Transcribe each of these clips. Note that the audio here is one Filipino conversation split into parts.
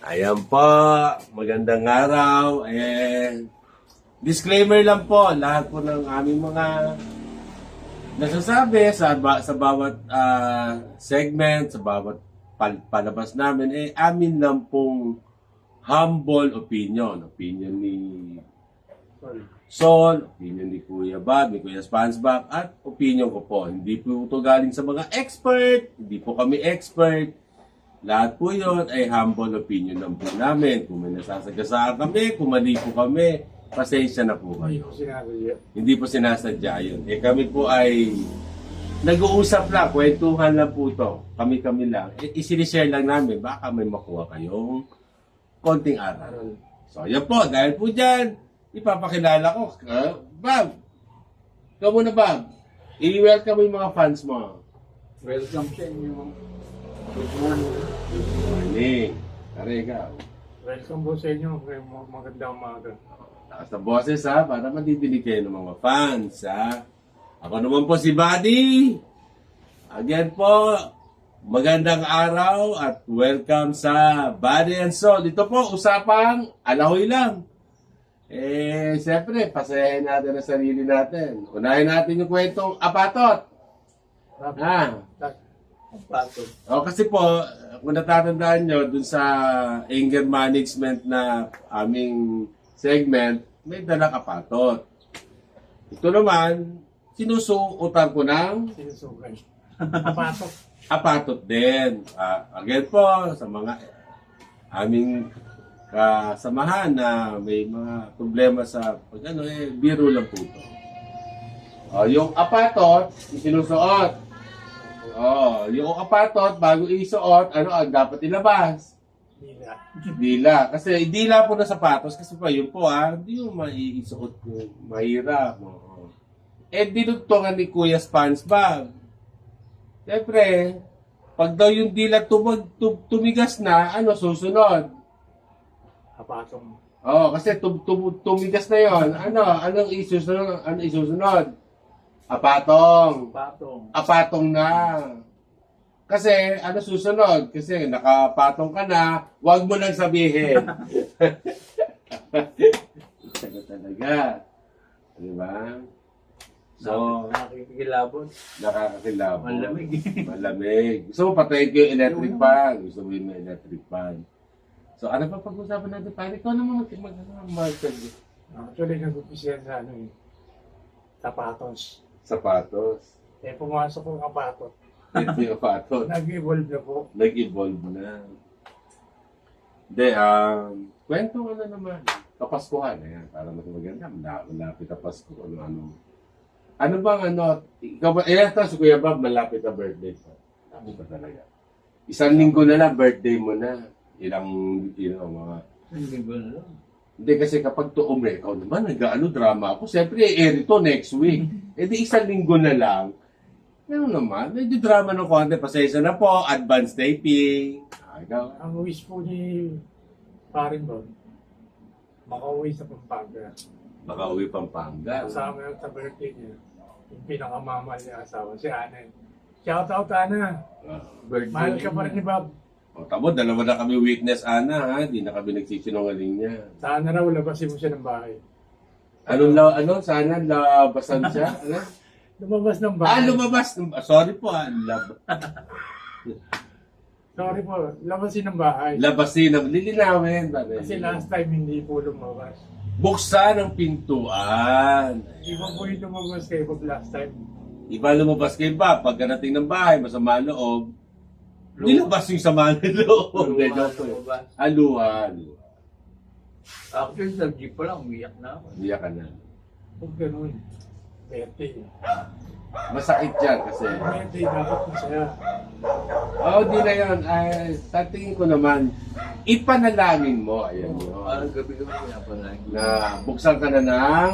Ayan po, magandang araw. Disclaimer lang po, lahat po ng aming mga nasasabi sa bawat segment, sa bawat palabas namin, amin lang pong humble opinion. Opinion ni Sol, opinion ni Kuya Bob, ni Kuya SpongeBob, at opinion ko po. Hindi po ito galing sa mga expert, hindi po kami expert. Lahat po yun ay humble opinion lang po namin. Kung may nasasagasaan kami, kung mali po kami, pasensya na po kayo. Hindi po sinasadya yun. Kami po ay nag-uusap lang, kwentuhan lang po ito. Kami-kami lang. Isinishare lang namin, baka may makuha kayong konting aral. So, yan po. Dahil po dyan, ipapakilala ko. Bob, ikaw muna, Bob. I-welcome yung mga fans mo. Welcome sa inyo. Good Good morning. Tara, ikaw. Welcome po sa inyo. Magandang umaga. Takas na boses, ha, para madidinig kayo ng mga fans, ha. Ako naman po si Buddy. Again po, magandang araw at welcome sa Buddy and Soul. Ito po, usapang alahoy lang. Siyempre, pasayahin natin ang sarili natin. Unahin natin yung kwentong apatot. Kasi po, kung natatandaan nyo, dun sa anger management na aming segment, may dalang apatot. Ito naman, sinusuutan ko ng Sinusukan. Apatot. apatot din. Again po, sa mga aming kasamahan na may mga problema sa biro lang po ito. Yung apatot, sinusuot. Yung apatot, bago isuot, ang dapat ilabas? Dila. Dila. Kasi dila po na sapatos, kasi pa yun po hindi yung maiisuot ko. Mahirap. Dinugtungan ni Kuya SpongeBob. Siyempre, pag daw yung dila tumigas na, susunod? Apatong. Kasi tumigas na yon. Anong isusunod? Ano isusunod? Apatong. Apatong na. Kasi, susunod? Kasi nakapatong ka na, wag mo lang sabihin. Ito talaga. Diba? So, Nakakikilabot. nakakakilabot. Malamig. Malamig. Gusto mo patayin ko yung electric fan. Gusto mo yung electric fan. So, ano pa pag-usapan natin? Pare, ikaw naman mag-market. Actually, nag-upisa sa sapatos. Sapatos. Pumasok ko ng apatot. Ito yung sapatos. Nag-evolve na po. Nag-evolve na. Hindi, kwento naman. Kapaskuhan, ayan. Para mas maganda. Malapit na Pasko. Ano bang ikaw ba, si Kuya Bob, malapit na birthday pa. Lapit pa talaga. Isang linggo na lang, birthday mo na. Ilang mga... Linggo na lang. Hindi kasi kapag ikaw naman, drama ako. Siyempre, ito next week. Di isang linggo na lang. Naman, medyo drama ng konti. Pasensya na po, advance taping. Ikaw. Ang wish po ni Paring Bob, makauwi sa Pampanga. Makauwi Pampanga. Kasama yung sa birthday niya. Yung pinakamamahal niya asawa, si Ana. Shout out, Ana. Mahal ka pa rin ni Bob. Tamo, dalawa na kami witness, Ana, ha? Hindi na kami nagsisinungaling niya. Sana raw, labasin mo siya ng bahay. Sana labasan siya? Lumabas ng bahay. Lumabas. Sorry po, Sorry po, labasin ng bahay. Labasin, lilinawin. Kasi last time hindi po lumabas. Buksan ang pintuan. Iba po yung lumabas kay Bob last time. Iba lumabas kay Bob. Pagkarating ng bahay, masama loob. Nilabas yung sama ng loob. Luha. Actually, sa jeep pa lang, umiyak na ako. Umiyak ka na. Huwag ganun. Birthday. Masakit yan kasi. Birthday dapat masaya. Di na yun. Sa tingin ko naman, ipanalangin mo. Ayan yun. Parang gabi-gabi pinapalagi. Na buksan ka na ng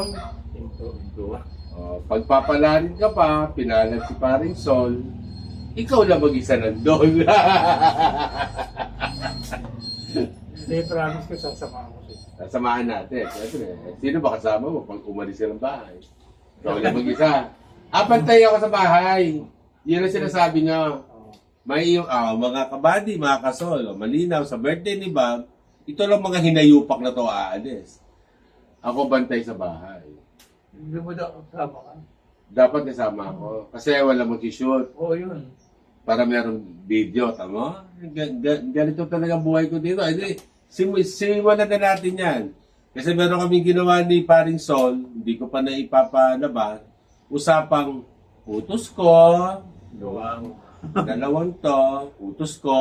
Pinto. pagpapalarin ka pa, pinalag si Paring Sol, ikaw lang mag-isa nandun. Hindi, promise ko sasamahan ko siya. Samahan natin. Siyempre, sino ba kasama mo pag umalis ka ng bahay? Ikaw lang mag-isa. Pantay ako sa bahay. Yan ang sinasabi niya. May mga kabady, mga kasol, malinaw sa birthday ni Bob, ito lang mga hinayupak na to aalis. Ako bantay sa bahay. Hindi mo daw kasama ka. Dapat kasama ako. Kasi wala mag-shoot. Oo, yun. Para meron video, tama? Ganito talaga buhay ko dito. Simulan na natin yan. Kasi meron kaming ginawa ni Paring Sol, hindi ko pa na ipapalabas, usapang utos ko, Gawa mo. dalawang to, utos ko,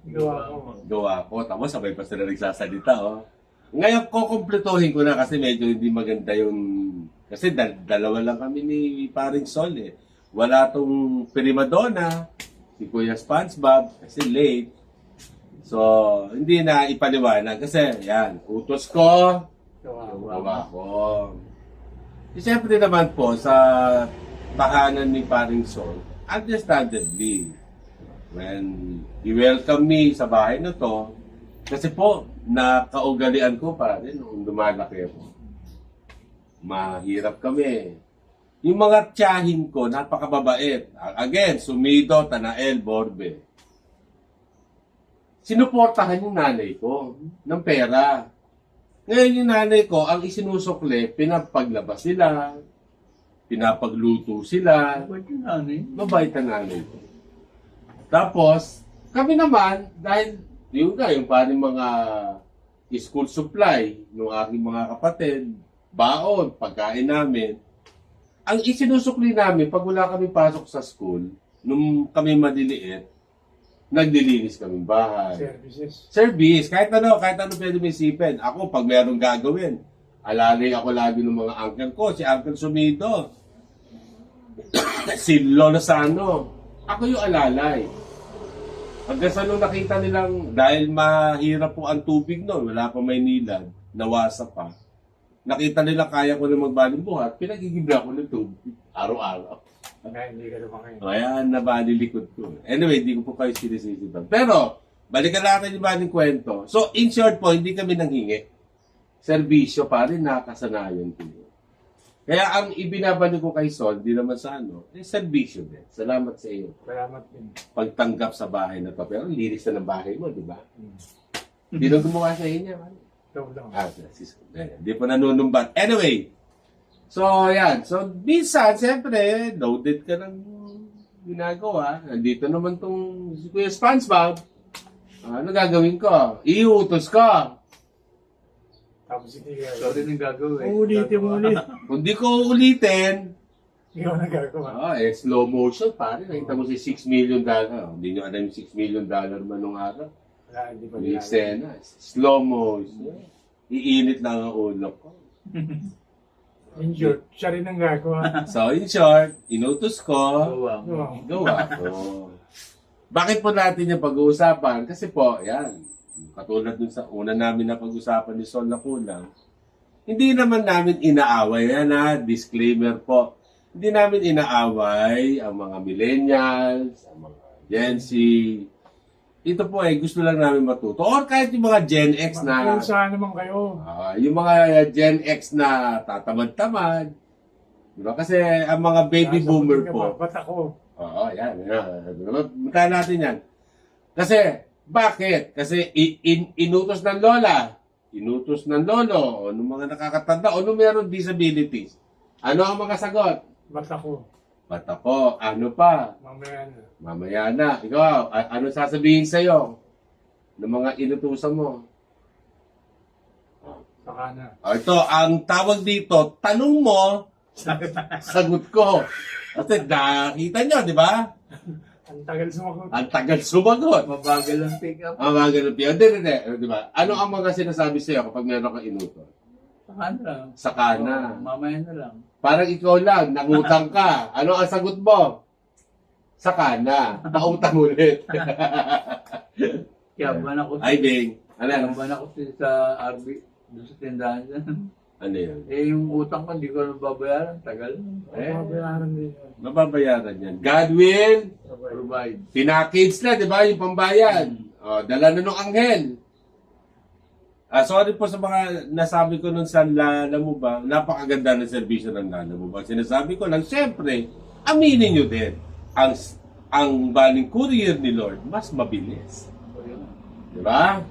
gawa ko. Tapos sabay pa sila nagsasalita, oh. Ngayon, kukumpletohin ko na kasi medyo hindi maganda yung... Kasi dalawa lang kami ni Paring Sol, eh. Wala tong primadonna, si Kuya SpongeBob, kasi late. So, hindi na ipaliwanag. Kasi, yan, utos ko, gawa ko. Siyempre naman po, sa tahanan ni Paring Sol, understandably, when he welcomed me sa bahay na to, kasi po, nakaugalian ko pa rin nung lumalaki ako. Mahirap kami. Yung mga tiyahin ko, napakababait. Again, Sumido, Tanael, Borbe. Sinuportahan yung nanay ko ng pera. Ngayon yung nanay ko, ang isinusukli, pinapaglabas sila, pinapagluto sila. Ba't yung nanay? Mabait ang nanay ko. Tapos, kami naman, dahil yung paring mga school supply ng aking mga kapatid, baon, pagkain namin, ang isinusukli namin, pag wala kami pasok sa school, nung kami madiliit, naglilinis kami bahay. Service. Kahit ano pwede may isipin. Ako, pag merong gagawin, alalay ako lagi ng mga uncle ko. Si Uncle Sumido. Si Lolo Sano. Ako yung alalay. Hanggang sa nung nakita nilang, dahil mahirap po ang tubig noon, wala pa Maynila, nawasa pa. Nakita nila kaya ko na magbaling buhat, pinagigibla ko ng tubig. Araw-araw. Hindi ka naman kayo. Kaya nabalilikod ko. Anyway, hindi ko po kayo sinisisipan. Pero, balikan natin yung baling kwento. So, in short po, hindi kami nanghingi. Serbisyo pa rin, nakasanayan ko. Kaya ang ibinabalik ko kay Sol, di naman sa serbisyo din. Salamat sa iyo. Salamat din. Pagtanggap sa bahay na to. Pero linis na ng bahay mo, di ba? Hindi nang gumawa sa inyo. Ikaw lang. Hindi po nanunumbat. Anyway, so yan. So, minsan, siyempre, loaded ka ng ginagawa. Nandito naman tong si Kuya SpongeBob. Ano gagawin ko? Iutos ko. Tapos hindi ka. Ikaw rin ang gagawin. Ulitin mo ulit. Kung di ko ulitin, Ikaw na gagawa. slow motion, pare. Nakita mo si $6 million. Hindi nyo alam yung $6 million man nung araw. Wala, hindi pa May ginagawa. eksena. Slow motion. Iinit lang ang ulo ko. In short, siya rin ang gagawa. So, in short, inutos ko. Gawa mo. Oo. Gawa ko. Bakit po natin yung pag-uusapan? Kasi po, yan. Katulad dun sa una namin na pag-usapan ni Sol na kulang, hindi naman namin inaaway. Yan disclaimer po. Hindi namin inaaway ang mga millennials, ang mga Gen Z. Ito po gusto lang namin matuto. Or kahit yung mga Gen X na... Kung saan naman kayo. yung mga Gen X na tatamad-tamad. Diba? Kasi ang mga baby boomer po. Ba't ako? Oo, yan. Mutahan natin yan. Kasi, bakit? Kasi inutos ng lola, inutos ng lolo, o ng mga nakakatanda, o nung meron disabilities. Ano ang mga sagot? Ba't ako? Ba't ako? Ano pa? Mamaya na. Mamaya na. Ikaw, ano sasabihin sa'yo? Ng mga inutusan mo? Saka na. Ito, ang tawag dito, tanong mo, sagot ko. Kasi nakita nyo, di ba? Ang tagal sumagot. Ang tagal sumagot. Mabagal ang pick up. Ang mga ganun. Hindi. Di ba? Ano ang mga sinasabi sa'yo kapag meron kang inutos? Saka na lang. Saka na. Mamaya na lang. Parang ikaw lang, nangutang ka. Ano ang sagot mo? Saka na. Pautang ulit. Kaya ban ako Ay, Bing. Ano yan? Kaya ban ako sa RB. Doon sa tindahan dyan. Ano yan? Yung utang ko, hindi ko nababayaran. Tagal. Mabayaran din yun. Mababayaran yan. God will Provide. pinakids na, di ba? Yung pambayad. O, dala na nung anghel. Sorry po sa mga nasabi ko nun sa Lala mo ba, napakaganda ng serbisyo ng Lala mo ba. Sinasabi ko lang, siyempre, aminin nyo din, ang baling courier ni Lord, mas mabilis. So, yun. Di ba?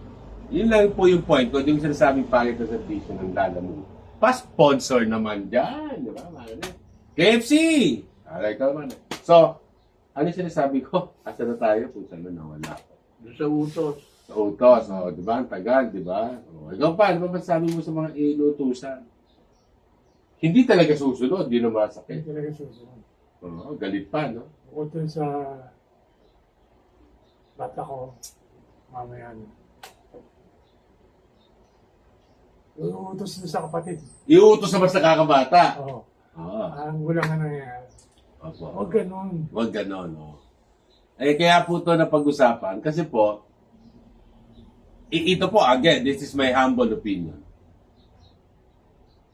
Yun lang po yung point ko. Yung sinasabing pangit na servisyo ng Lalamove. Pa-sponsor naman dyan. Di ba? KFC! Alay ka naman. So, ano yung sinasabi ko? Asa na tayo? Kung saan na nawala ko. Doon sa utos. Sa utos. O, di ba? Ang tagal, di ba? O, ikaw pa, ano ba masasabi mo sa mga inutusan? Hindi talaga susunod. Hindi na Hindi masakit. talaga susunod. Oo, galit pa, no? Bukod dun sa bata ko, mamaya na. Uutos na sa kapatid. Iutos naman sa kakabata. Oo. Oo. Ang gulang na nangyayari. Opo. Huwag ganun. Huwag ganon, no? Eh, kaya po ito na pag-usapan. Kasi po, ito po, again, this is my humble opinion.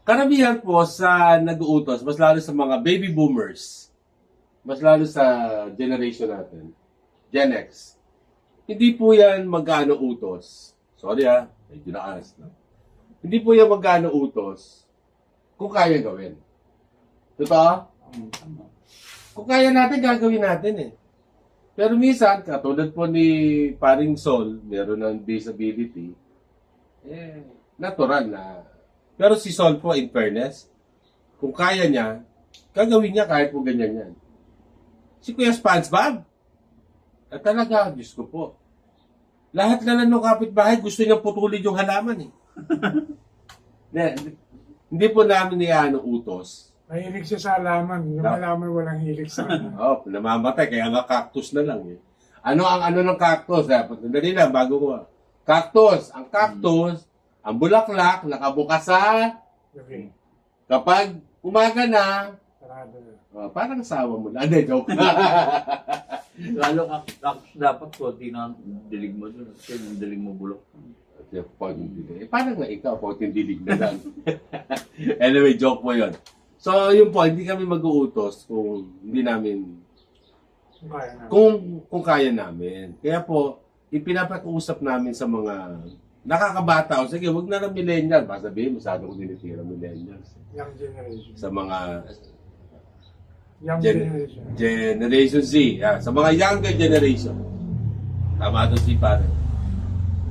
Karamihan po sa nag-uutos, mas lalo sa mga baby boomers, mas lalo sa generation natin, Gen X, hindi po yan magkano utos. Sorry medyo naas, no? Hindi po yan magkano utos kung kaya gawin. Totoo? Kung kaya natin, gagawin natin eh. Pero minsan, katulad po ni Paring Sol, meron ng disability, natural na. Pero si Sol po, in fairness, kung kaya niya, gagawin niya kahit po ganyan yan. Si Kuya SpongeBob, talaga, Diyos ko po. Lahat na lang ng kapitbahay, gusto niyang putulin yung halaman eh. Hindi po namin utos. Mahilig siya sa halaman. Yung halaman walang hilig sa kanya. Namamatay, kaya nga cactus na lang eh. Ano ng cactus? Dali lang, bago ko. Cactus. Ang cactus, ang bulaklak, nakabukas sa Okay. kapag umaga na, Sarado na. parang asawa mo lang. Hindi, joke. Lalo dapat konti na ang dilig mo doon. Kasi yung dilig mo bulok. Parang nga ikaw, pag dilig na lang. Anyway, joke po yun. So, yun po, hindi kami mag-uutos kung hindi namin, Kaya na. kung kaya namin. Kaya po, ipinapakiusap namin sa mga nakakabata o sige, wag na ng millennial. Basta sabihin, masyado ko dinitira millennials. Young generation. Sa mga Young generation. Generation Z. Sa mga younger generation. Tama ito si pare.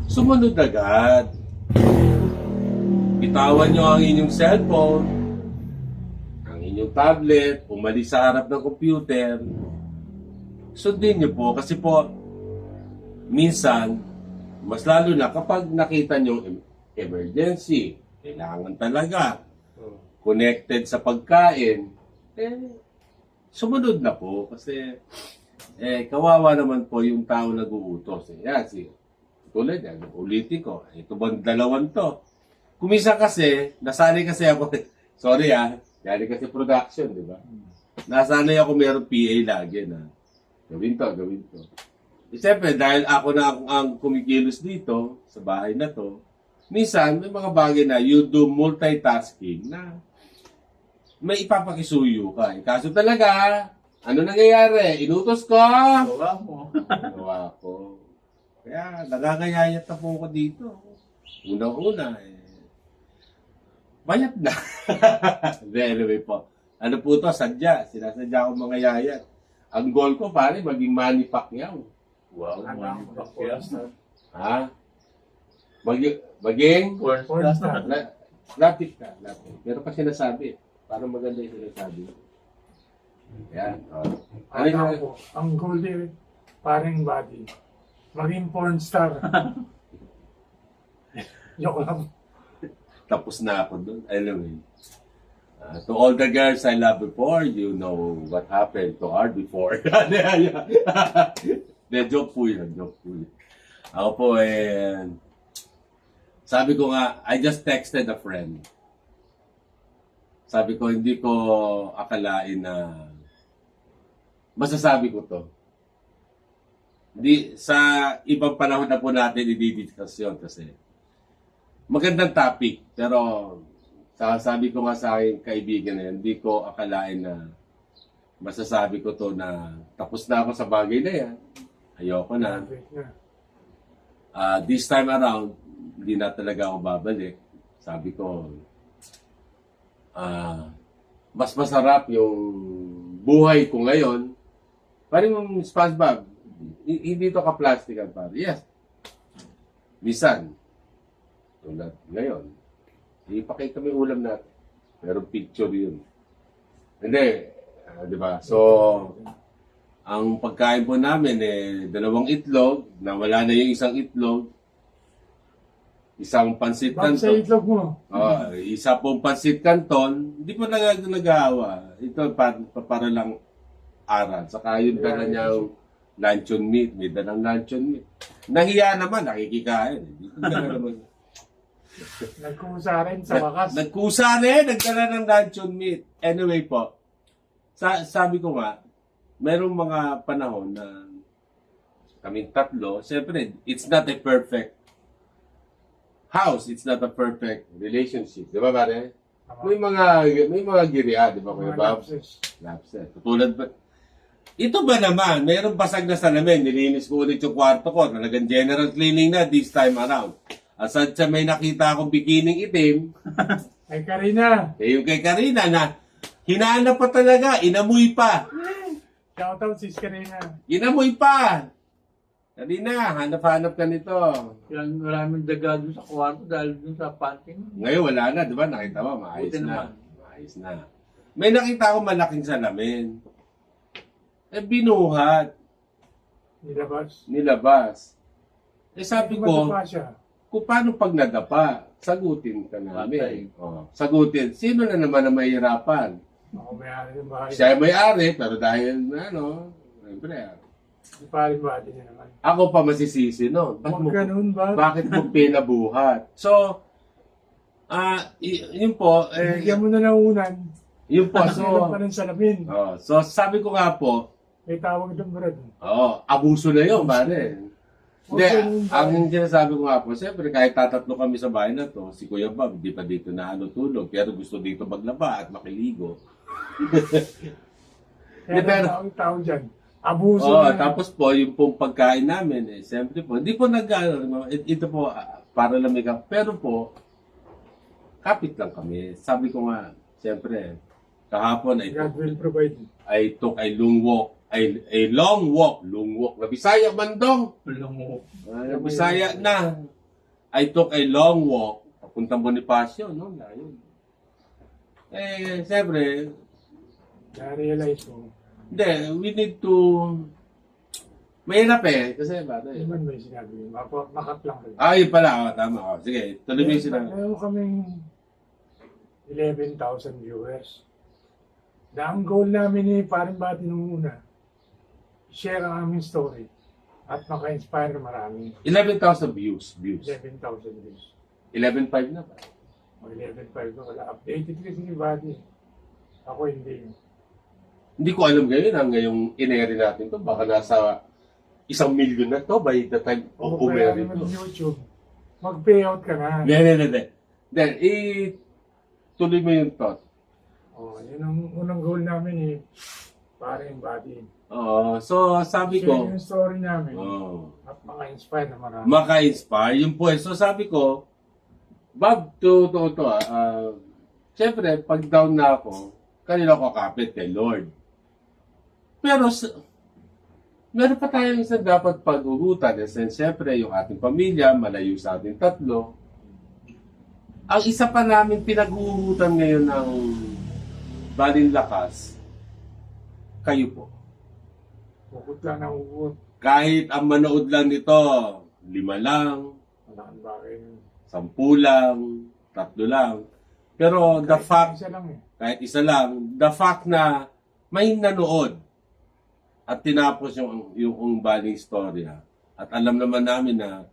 Sumunod agad. Bitawan nyo ang inyong cellphone, ang inyong tablet, umalis sa harap ng computer. Sundin nyo po kasi po, minsan, mas lalo na kapag nakita nyo emergency, kailangan talaga, connected sa pagkain, sumunod na po kasi kawawa naman po yung tao nag-uutos. Yan, tulad yan, ulitin ko, ito bang dalawan to? Kumisa kasi, nasanay kasi ako, sorry galing kasi production, di ba? Nasanay ako meron PA lagi na, gawin to. Siyempre, dahil ako na ang kumikilos dito, sa bahay na to, minsan, may mga bagay na you do multitasking na may ipapakisuyo ka. Kaso talaga, ano nangyayari? Inutos ko! Gawa mo. Gawa ko. Kaya, nagagayayat na po ako dito. Una-una, bayat na. Anyway po. Ano po to? Sadya. Sinasadya ko mga yayat. Ang goal ko, pare, maging Manny Pacquiao. Wow, Ano money ang pa kaya. Ha? Maging? Porn star. Lapit ka. Pero pa sinasabi. Parang maganda yung sinasabi. Yan. Ano Ano yung... po, ang goal din, paring body, maging porn star. Joke lang. Tapos na ako doon. Anyway. To all the girls I loved before, you know what happened to our before. De, joke po yun. Ako po, sabi ko nga, I just texted a friend. Sabi ko, hindi ko akalain na masasabi ko to. Hindi, sa ibang panahon na po natin i-discuss yun kasi magandang topic, pero sabi ko nga sa aking kaibigan na yan, hindi ko akalain na masasabi ko to na tapos na ako sa bagay na yan. Ayoko na. This time around, hindi na talaga ako babalik. Sabi ko, mas masarap yung buhay ko ngayon. Parang SpongeBob, hindi to ka-plastikan pare. Yes. Minsan, at ngayon, ipakita mo yung ulam natin. Merong picture yun. Hindi, di ba? So, ang pagkain po namin, 2 itlog, na wala na yung isang itlog, isang pansit Bakit sa canton. itlog mo? Isa pong pansit canton, hindi po nag-aawa. Ito para lang aral. Saka yung dala niyang luncheon meat, may dalang luncheon meat. Nahiya naman, nakikikain. Nagkusa rin sa wakas. Nagkusa rin, nagdala ng luncheon meat. Anyway po, sabi ko nga, merong mga panahon na kaming tatlo, siyempre, it's not a perfect house, it's not a perfect relationship. Di ba, pare? May mga giriya, di ba, Kuya Bob? Lapses. Tutulad ba? Ito ba naman, mayroong basag na salamin, nilinis ko ulit yung kwarto ko, talagang general cleaning na this time around. Asad sa may nakita akong bikining itim, Ay, Karina. yung kay Karina na hinanap pa talaga, inamoy pa. Shoutout sis Karina. Inamoy pa. Karina, hanap-hanap ka nito. Yan, maraming daga doon sa kwarto dahil doon sa panting. Ngayon wala na, di ba? Nakita mo, maayos Buti na. naman. Maayos na. May nakita ako malaking salamin. Binuhat, Nilabas. nilabas. Sabi ko, Madapa siya. kung paano pag nadapa, sagutin ka namin. Patay. Sagutin. Sino na naman ang mahihirapan? Ako may-ari ng bahay. Siya may-ari, pero dahil, siyempre, Pari-body niya naman. ako pa masisisi, no? Huwag ganun ba? Bakit mo pinabuhat? So, yun po, Bigyan mo na ng unan. yun po, Ilan pa ng salamin. so sabi ko nga po, May tawag doon, Brad. abuso na yun, pare. Hindi, Okay, ang sinasabi ko nga po, siyempre kahit tatatlo kami sa bahay na to, si Kuya Bob, di pa dito na tulog, pero gusto dito maglaba at makiligo. Kaya pero- ang tawag dyan. Abuso na. Tapos po, yung pong pagkain namin, siyempre po, hindi po ito po, para lang pero po, kapit lang kami. Sabi ko nga, siyempre, kahapon God will provide. I took a long walk, na Bisaya bandong. Alam mo. Bisaya na. I took a long walk, papuntang Bonifacio, no? Layo. Siyempre, Na-realize mo. hindi, we need to, mahirap kasi, Hindi man may sinabi. Makat lang rin. yun pala, tama. Sige, tuloy mo yung sinabi. Meron kaming 11,000 viewers. Na ang goal namin ni Paring Bati nung una, share ang aming story at maka-inspire marami. 11,000 views. 11,000 views. 11,500 na ba? O 11,500 na wala. Updated kasi ni Bati. Ako hindi. Hindi ko alam ngayon, ngayong ineri natin to, baka nasa 1,000,000 na to by the time O kaya umeri naman to. YouTube, mag-payout ka na. Hindi. Then, tuloy mo yung thought. O, yun ang unang goal namin ni Paring Bati. So sabi Share ko, yung story namin at maka-inspire na marami. maka-inspire yung po. So sabi ko, Bob, siyempre, pag down na ako, kanila ko kapit kay Lord. Pero, meron pa tayong isang dapat pag-ugutan. Siyempre, yung ating pamilya, malayo sa ating tatlo. Ang isa pa namin pinag-uugutan ngayon ng Balin Lakas, kayo po. Bukod lang ng ugot. Kahit ang manood lang nito, 5 lang, Malaking bagay. 10 lang, 3 lang. Pero the fact, Isa lang eh. kahit isa lang, the fact na may nanood at tinapos yung baling storya. At alam naman namin na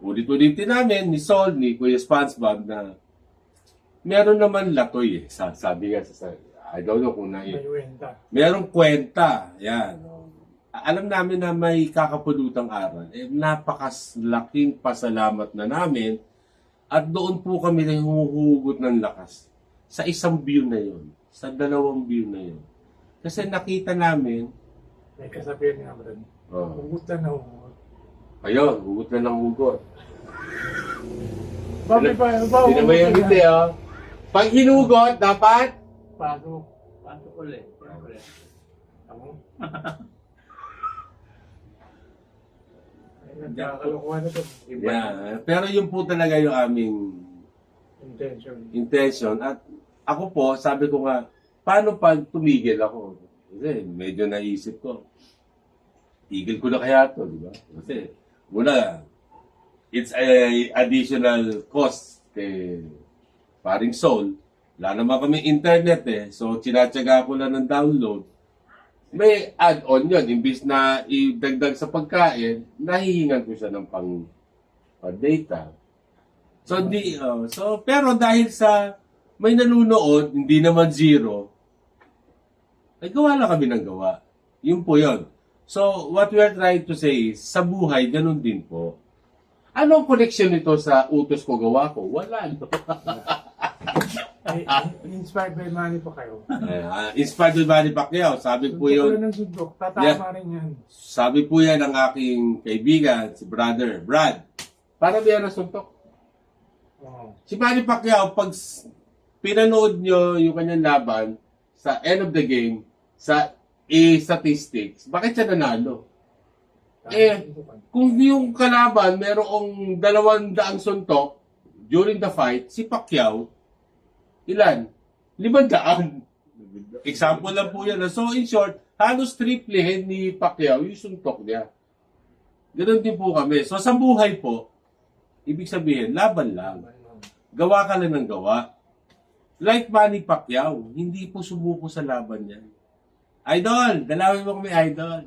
ulit-ulitin namin ni Sol, ni Kuya SpongeBob na meron naman latoy eh. Sabi nga sa I don't know kung May wenta. merong kwenta. Yan. Alam namin na may kakapulutang aral. Napakalaking pasalamat na namin at doon po kami na humuhugot ng lakas sa isang view na yon, sa 2 view na yon. Kasi nakita namin, May kasabihan nga ba rin? Ugot lang na ugot. ayun, hugot na ng hugot. Bakit pa? Hindi naman yung hindi, Pag hinugot, dapat Pasok. Pasok ulit. Ako? Nagkakalokohan na to. Iba. Yeah. Pero yun po talaga yung aming intention. At ako po, sabi ko nga, paano pag tumigil ako? Kasi medyo naisip ko, tigil ko na kaya to, di ba? Kasi, muna, it's a additional cost kay paring Soul. Wala naman kami internet so tinatsaga ko lang ng download. May add-on yun. Imbis na idagdag sa pagkain, nahihingan ko siya ng pang-data. Pero dahil sa may nanunood, hindi naman zero, ay gawa lang kami ng gawa. Yun po yun. So, what we are trying to say is, sa buhay, ganun din po. Anong connection nito sa utos ko gawa ko? Wala. No? Inspired by Manny Pacquiao. Inspired by Manny Pacquiao. Sabi po yun. Ng sundok, tatama rin yan. Sabi po yan ng aking kaibigan, si brother, Brad. Para ba yan na suntok? Si Manny Pacquiao, pag pinanood nyo yung kanyang laban sa end of the game, sa statistics, bakit siya nanalo? Kung yung kalaban merong 200 suntok during the fight, si Pacquiao, ilan? 500. Example lang po yan. So, in short, halos triple head ni Pacquiao yung suntok niya. Ganun din po kami. So, sa buhay po, ibig sabihin, laban lang. Gawa ka lang ng gawa. Like Manny Pacquiao, hindi po sumuko sa laban niya. Idol! Dalawin mo kami, idol.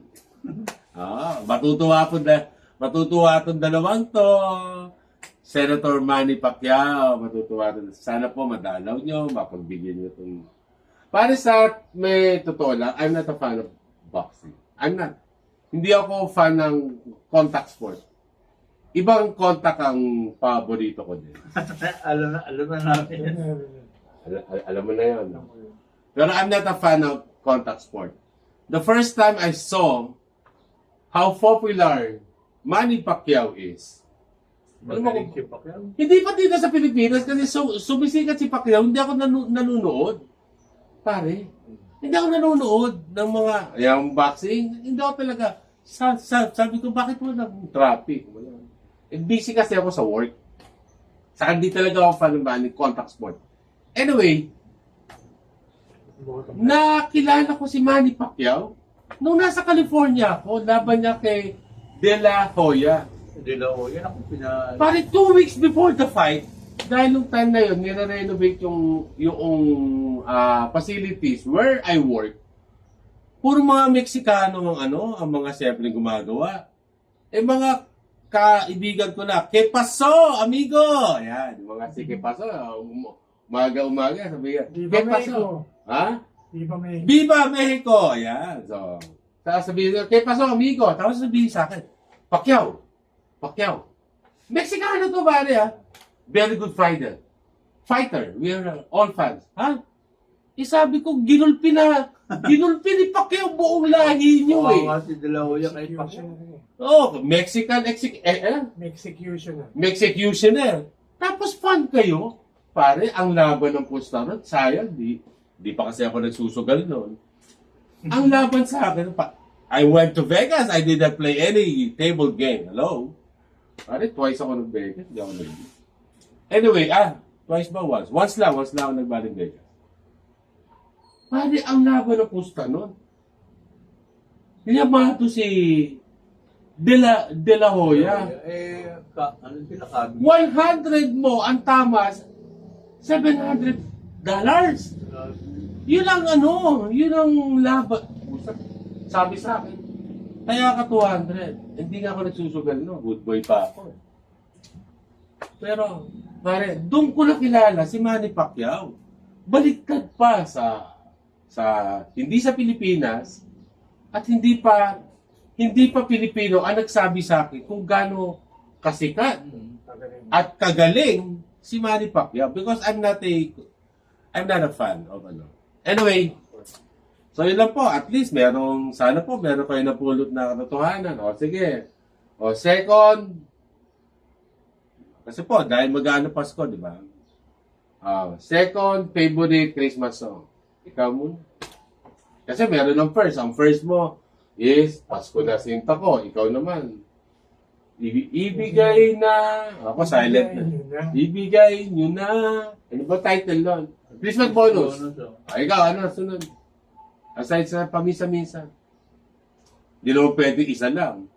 Matutuwa itong dalawang to. Senator Manny Pacquiao, matutuwa ito. Sana po madalaw nyo, mapagbigyan nyo itong... Para sa may totoo lang, I'm not a fan of boxing. I'm not. Hindi ako fan ng contact sport. Ibang contact ang paborito ko din. alam na namin. Alam mo na yun. Pero I'm not a fan of contact sport. The first time I saw how popular Manny Pacquiao is, Magaling si Pacquiao. hindi pa dito sa Pilipinas kasi sumisikat si Pacquiao, hindi ako nanonood. Pare, hindi ako nanonood ng mga yung boxing. Hindi ako talaga. Sabi ko, bakit mo nag-traffic? Busy kasi ako sa work. Saka hindi talaga ako fan ng contact sport. Anyway, nakilala ko si Manny Pacquiao nung nasa California ako, laban niya kay De La Hoya. De La Hoya, ako Pare, 2 weeks before the fight, dahil nung time na yun, nire-renovate yung facilities where I work. Puro mga Meksikano ang mga siyempre gumagawa. Mga kaibigan ko na, "Que paso, amigo?" Ayan, yung mga si "Que paso," umaga, sabi yan, "Que paso?" Ha? Viva Mexico! Ayan, so, tapos sabihin ko, "Que paso, amigo?" Tapos sabihin sa akin, Pacquiao. Meksikano to, pare, ha? Very good fighter. We are all fans. Ha? Sabi ko, ginulpi ni Pacquiao buong lahi niyo, si De La Hoya kay Pacquiao. Mexican executioner. Tapos fan kayo. Pare, ang laban ng pusta nun, sayang, di pa kasi ako nagsusugal noon. Ang laban sa akin, I went to Vegas, I didn't play any table game. Hello? Pare, twice ako nag-Vegas, hindi ako nag Anyway, twice ba once? Once lang ako nag-Baling Vegas. Pare, ang laban ng pusta nun. Yamato si De La Hoya. Ano sila kami? 100 mo, ang tamas, $700. Yun ang laban. Sabi sa akin, kaya ka 200. Hindi nga ako nagsusugal, no? Good boy pa ako. Pero, pare, doon ko nakilala si Manny Pacquiao. Baliktad pa sa hindi sa Pilipinas at hindi pa Pilipino ang nagsabi sa akin kung gaano kasikat at kagaling si Manny Pacquiao because I'm not a fan of Anyway, so yun lang po, at least sana po meron kayo napulot na katotohanan. O sige. O second, kasi po, dahil mag-ano Pasko, di ba? Second favorite Christmas song. Ikaw muna. Kasi meron ng first. Ang first mo is Pasko na Sinta Ko. Ikaw naman. Ibigay na. Ako silent na. Yun na. Ibigay nyo na. Ano ba title nun? Christmas bonus. Ay, ikaw, ano, sunod. Aside sa pamisa-misa. Hindi naman pwede isa lang.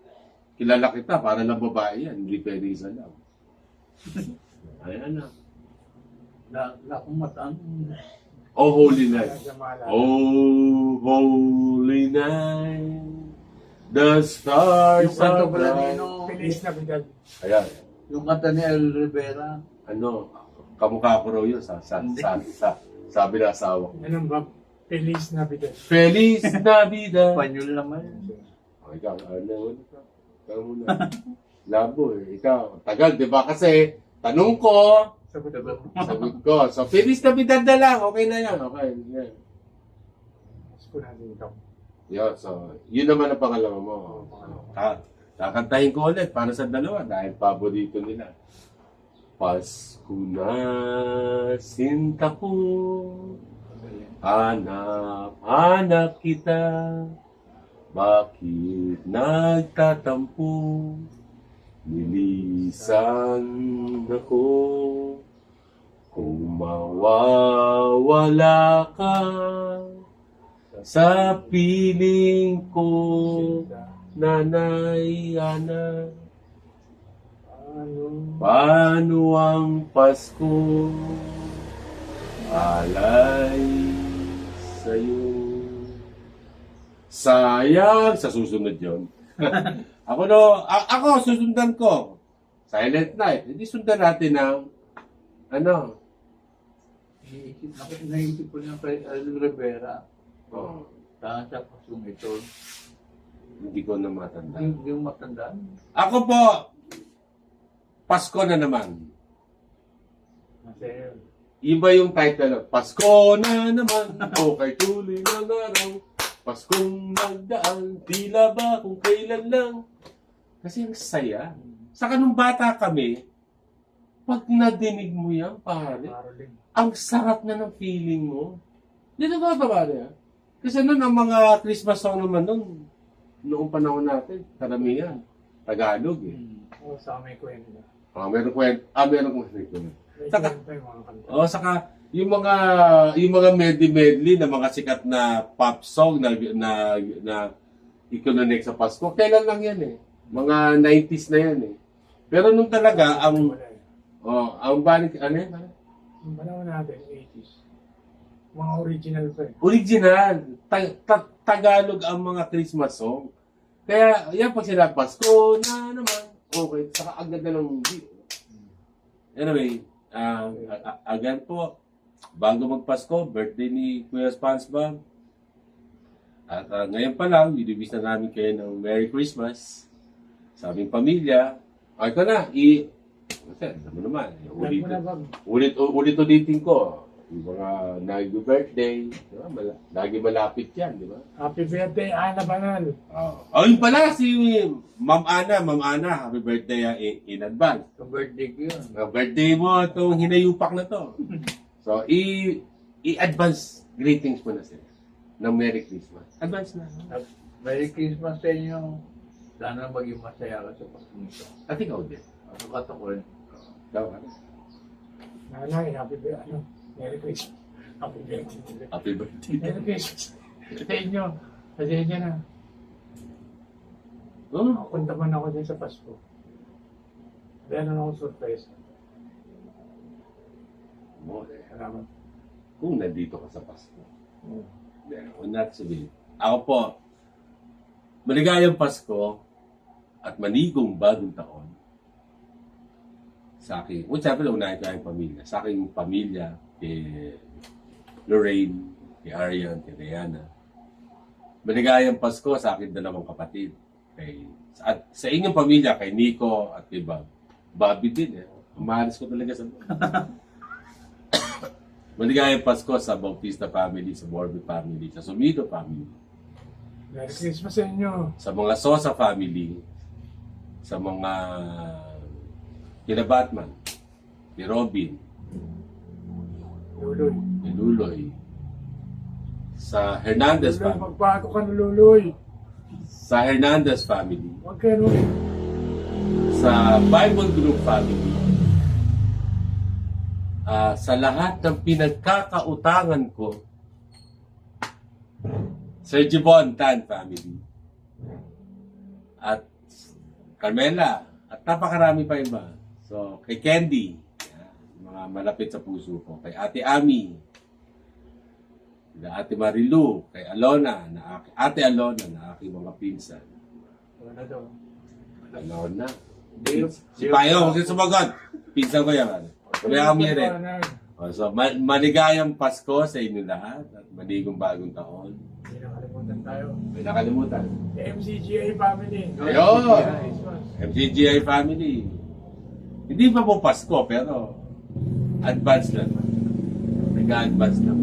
Kilala kita, para lang babae yan. Hindi pwede isa lang. Ayan na. La kung mataan. Oh, holy night. Sa maalala. Oh, holy night. The stars Yung kanta are pala ni bright. ano, Feliz Navidad. Ayan. yung kanta ni El Rivera. Ano, kamukha ko raw yun sabi na asawa ko. Anong ba? Feliz Navidad. Feliz Navidad. Panyol naman. Oh, ikaw, ano ka? Ikaw muna. Labo eh. Ikaw, tagal, di ba? Kasi, tanong ko, Sagot ko. sagot ko. So, Feliz Navidad na lang. Okay na yan. Okay. Yeah. Mas ko natin ito. Yun, so, yun naman ang pangalawa mo. Kakantahin ko ulit para sa dalawa dahil paborito nila. Pasko na, sinta ko, hanap kita, bakit nagtatampo, nilisan ako, kung mawawala ka, sa piling ko, Nanay Ana, Ano? paano ang Pasko? Alay sa'yo. Sayang, sa susunod yon. Ako, susundan ko. Silent Night. Hindi sundan natin ng, ano, Naisip ko niya kay El Rivera. oh, Saan siya pasong ito? hindi ko na matanda. Hindi yung matandaan. Ako po, Pasko na naman. Masaya. Iba yung title. Pasko na naman, o kay tuloy ng araw. Paskong nagdaan, tila ba kung kailan lang. Kasi ang saya. Saka nung bata kami, pag nadinig mo yan, pare, Caroling. ang sarap na ng feeling mo. Dito ko ba, pare? Kasi noon, ang mga Christmas song naman noon, noong panahon natin, karamihan, Tagalog eh. Oo, sa may kwento. Meron kwento. Meron kwento. May Saka- kwento yung mga kanta. Saka yung mga medley na mga sikat na pop song na ikononek sa Pasko, kailan lang yan eh. Mga 90s na yan eh. Pero nung talaga ang Wala eh. ang balik ano yan? Yung panahon natin, 80s. Mga original pa eh. Original. Tagalog ang mga Christmas song. Kaya yan pag sila Pasko na naman. Okay, saka agad na ng beat. Anyway, again po, bago magpasko, birthday ni Kuya SpongeBob. At ngayon pa lang, binibis na namin kayo ng Merry Christmas sa aming pamilya. Ito na, kasi, alam mo naman, Alam mo na ba? ulit-ulitin ko. Yung mga nag-birthday, diba? Lagi malapit yan, di ba? Happy birthday, Ana Banal. Oh, yun pala, si Ma'am Ana, happy birthday in advance. Ka-birthday ko yun. Birthday mo itong hinayupak na to. So, i-advance greetings mo na sila ng Merry Christmas. Advance na. Merry Christmas sa inyo. Sana maging masaya ka sa pagpunta. At ikaw din. Ako katakoy. Ikaw, ano? Nanay, happy birthday. Merry Christmas. Happy birthday. Happy birthday. Merry Christmas. Sa inyo. Kasi inyo na. Oh, Punta man ako din sa Pasko. Meron akong surprise. Salamat. kung nandito ka sa Pasko. Kung not sabihin. Ako po, maligayang Pasko at manigong bagong taon sa akin. Kung siyempre, unahin ko ang pamilya. Sa aking pamilya, kay Lorraine, kay Arian, kay Diana. Maligayang Pasko sa aking dalawang kapatid. At sa inyong pamilya, kay Nico at kay Bob. Bobby din eh. Umahalis ko talaga sa Maligayang Pasko sa Bautista family, sa Borbe family, sa Sumido family, Merry Christmas sa inyo. sa mga Sosa family, sa mga kina Batman, ni Robin, Luloy. ni Luloy, sa Hernandez Luloy, family, magbago ka na Luloy. sa Hernandez family, Huwag ka nun. sa Bible Group family, sa lahat ng pinagkakautangan ko, Sir Jibon Tan family, at Carmela, at napakarami pa iba. So, kay Candy, mga malapit sa puso ko, kay Ate Ami, kay Ate Marilu, kay Alona, Ate Alona, na aking mga pinsan. Wala daw. Alona. Hindi, Si Payo, huwag siya sumagot. Pinsan ko yan. Kaya kami rin. So, maligayang Pasko sa inyo lahat at maligong bagong taon. Hindi nakalimutan tayo. May nakalimutan. MCGA family. Ayun! Christmas. MCGI family. Hindi pa po Pasko, pero advance lang. Nag-advance lang.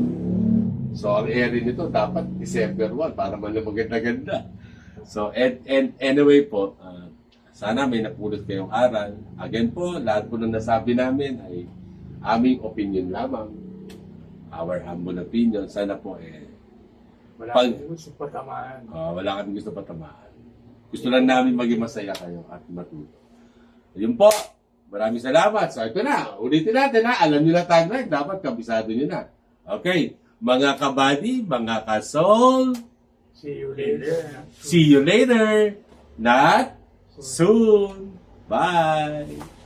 So, ang airing nito dapat December 1 para maganda-ganda. So, and anyway po, sana may napulot kayong aral. Again po, lahat po ng nasabi namin ay aming opinion lamang. Our humble opinion. Sana po Wala Pag- akong gusto patamaan. wala kami gusto patamaan. Gusto lang namin maging masaya kayo at matuto. Yun po. Maraming salamat. So ito na. Ulitin natin ha. Alam nyo na tagline. Dapat kabisado nyo na. Okay. Mga kabady, mga ka-soul, See you later. see you later. Not soon. Bye.